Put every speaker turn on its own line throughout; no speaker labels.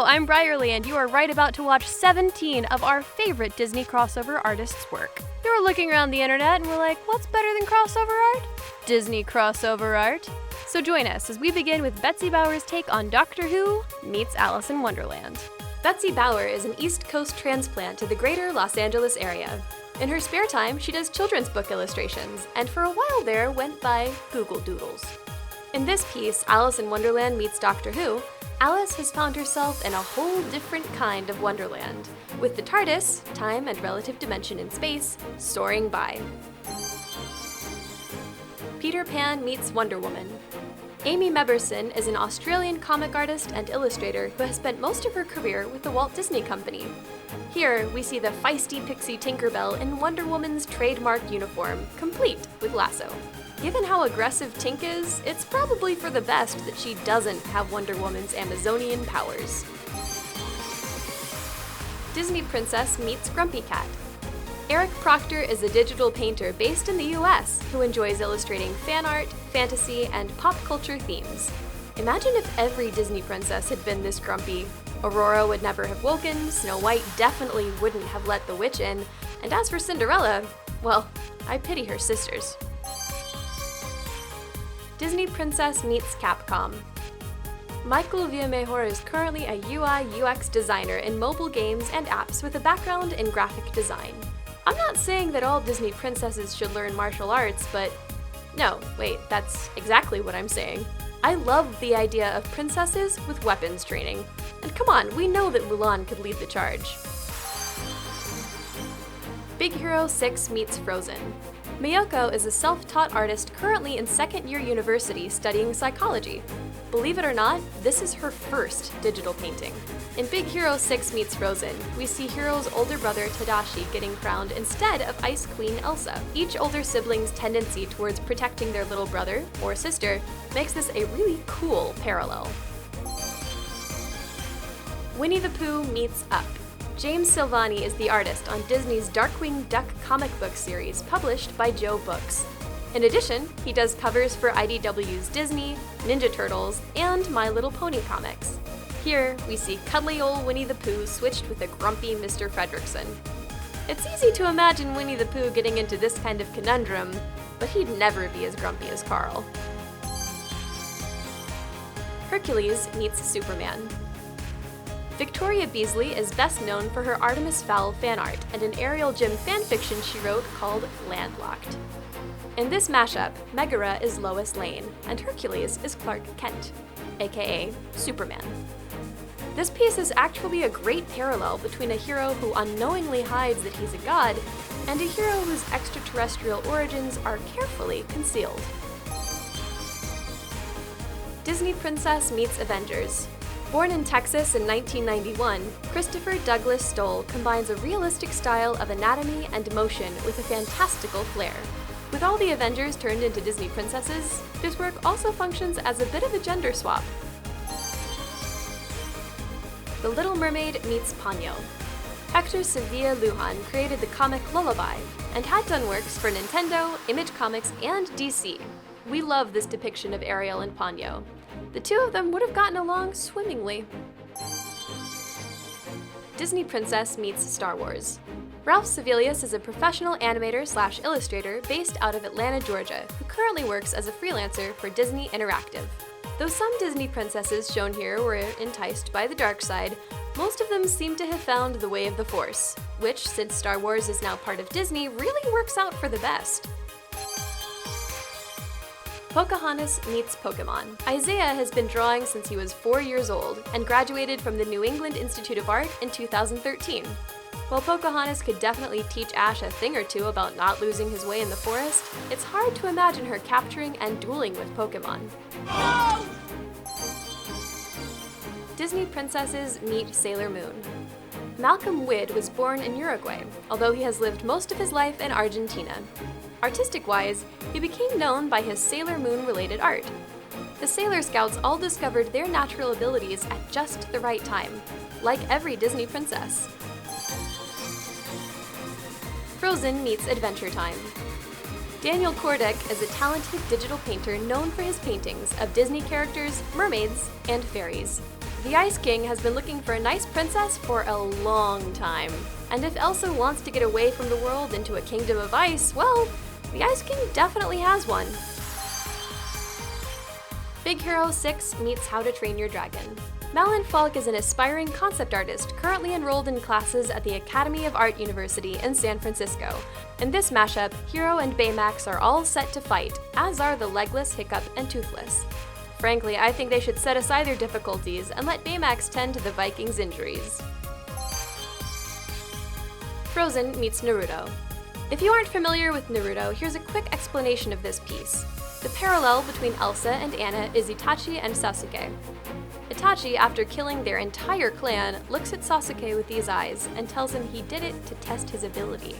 I'm Bryarly, and you are right about to watch 17 of our favorite Disney crossover artists' work. You were looking around the internet and were like, what's better than crossover art? Disney crossover art. So join us as we begin with Betsy Bauer's take on Doctor Who meets Alice in Wonderland. Betsy Bauer is an East Coast transplant to the greater Los Angeles area. In her spare time, she does children's book illustrations, and for a while there went by Google Doodles. In this piece, Alice in Wonderland meets Doctor Who, Alice has found herself in a whole different kind of Wonderland, with the TARDIS, time and relative dimension in space, soaring by. Peter Pan meets Wonder Woman. Amy Meberson is an Australian comic artist and illustrator who has spent most of her career with the Walt Disney Company. Here, we see the feisty pixie Tinkerbell in Wonder Woman's trademark uniform, complete with lasso. Given how aggressive Tink is, it's probably for the best that she doesn't have Wonder Woman's Amazonian powers. Disney Princess meets Grumpy Cat. Eric Proctor is a digital painter based in the US who enjoys illustrating fan art, fantasy, and pop culture themes. Imagine if every Disney princess had been this grumpy. Aurora would never have woken, Snow White definitely wouldn't have let the witch in, and as for Cinderella, well, I pity her sisters. Disney Princess meets Capcom. Michael Villamejor is currently a UI/UX designer in mobile games and apps with a background in graphic design. I'm not saying that all Disney princesses should learn martial arts, but no, wait, that's exactly what I'm saying. I love the idea of princesses with weapons training. And come on, we know that Mulan could lead the charge. Big Hero 6 meets Frozen. Miyoko is a self-taught artist currently in second-year university studying psychology. Believe it or not, this is her first digital painting. In Big Hero 6 meets Frozen, we see Hero's older brother Tadashi getting crowned instead of Ice Queen Elsa. Each older sibling's tendency towards protecting their little brother or sister makes this a really cool parallel. Winnie the Pooh meets Up. James Silvani is the artist on Disney's Darkwing Duck comic book series published by Joe Books. In addition, he does covers for IDW's Disney, Ninja Turtles, and My Little Pony comics. Here, we see cuddly old Winnie the Pooh switched with a grumpy Mr. Fredricksen. It's easy to imagine Winnie the Pooh getting into this kind of conundrum, but he'd never be as grumpy as Carl. Hercules meets Superman. Victoria Beasley is best known for her Artemis Fowl fan art and an Ariel Jim fanfiction she wrote called Landlocked. In this mashup, Megara is Lois Lane, and Hercules is Clark Kent, aka Superman. This piece is actually a great parallel between a hero who unknowingly hides that he's a god, and a hero whose extraterrestrial origins are carefully concealed. Disney Princess meets Avengers. Born in Texas in 1991, Christopher Douglas Stoll combines a realistic style of anatomy and motion with a fantastical flair. With all the Avengers turned into Disney princesses, this work also functions as a bit of a gender swap. The Little Mermaid meets Ponyo. Hector Sevilla Lujan created the comic Lullaby, and had done works for Nintendo, Image Comics, and DC. We love this depiction of Ariel and Ponyo. The two of them would have gotten along swimmingly. Disney Princess meets Star Wars. Ralph Sevelius is a professional animator/illustrator based out of Atlanta, Georgia, who currently works as a freelancer for Disney Interactive. Though some Disney princesses shown here were enticed by the dark side, most of them seem to have found the way of the Force, which, since Star Wars is now part of Disney, really works out for the best. Pocahontas meets Pokemon. Isaiah has been drawing since he was 4 years old and graduated from the New England Institute of Art in 2013. While Pocahontas could definitely teach Ash a thing or two about not losing his way in the forest, it's hard to imagine her capturing and dueling with Pokemon. Disney princesses meet Sailor Moon. Malcolm Widd was born in Uruguay, although he has lived most of his life in Argentina. Artistic-wise, he became known by his Sailor Moon-related art. The Sailor Scouts all discovered their natural abilities at just the right time, like every Disney princess. Frozen meets Adventure Time. Daniel Kordek is a talented digital painter known for his paintings of Disney characters, mermaids, and fairies. The Ice King has been looking for a nice princess for a long time. And if Elsa wants to get away from the world into a kingdom of ice, well, the Ice King definitely has one. Big Hero 6 meets How to Train Your Dragon. Malin Falk is an aspiring concept artist currently enrolled in classes at the Academy of Art University in San Francisco. In this mashup, Hero and Baymax are all set to fight, as are the Legless, Hiccup, and Toothless. Frankly, I think they should set aside their difficulties and let Baymax tend to the Vikings' injuries. Frozen meets Naruto. If you aren't familiar with Naruto, here's a quick explanation of this piece. The parallel between Elsa and Anna is Itachi and Sasuke. Itachi, after killing their entire clan, looks at Sasuke with these eyes and tells him he did it to test his ability.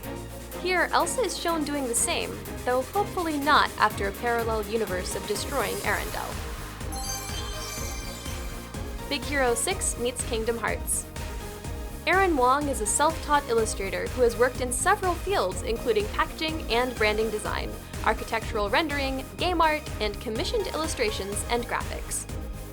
Here, Elsa is shown doing the same, though hopefully not after a parallel universe of destroying Arendelle. Big Hero 6 meets Kingdom Hearts. Aaron Wong is a self-taught illustrator who has worked in several fields including packaging and branding design, architectural rendering, game art, and commissioned illustrations and graphics.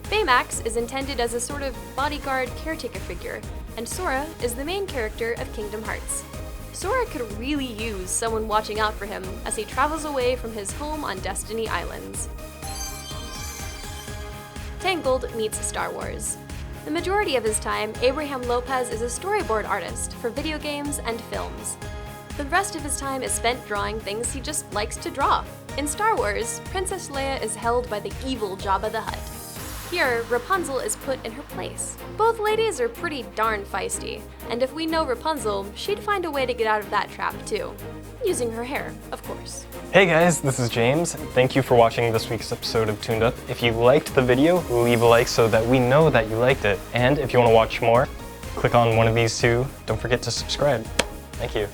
Baymax is intended as a sort of bodyguard caretaker figure, and Sora is the main character of Kingdom Hearts. Sora could really use someone watching out for him as he travels away from his home on Destiny Islands. Tangled meets Star Wars. The majority of his time, Abraham Lopez is a storyboard artist for video games and films. The rest of his time is spent drawing things he just likes to draw. In Star Wars, Princess Leia is held by the evil Jabba the Hutt. Here, Rapunzel is put in her place. Both ladies are pretty darn feisty, and if we know Rapunzel, she'd find a way to get out of that trap too. Using her hair, of course.
Hey guys, this is James. Thank you for watching this week's episode of ToonedUp. If you liked the video, leave a like so that we know that you liked it. And if you want to watch more, click on one of these two. Don't forget to subscribe. Thank you.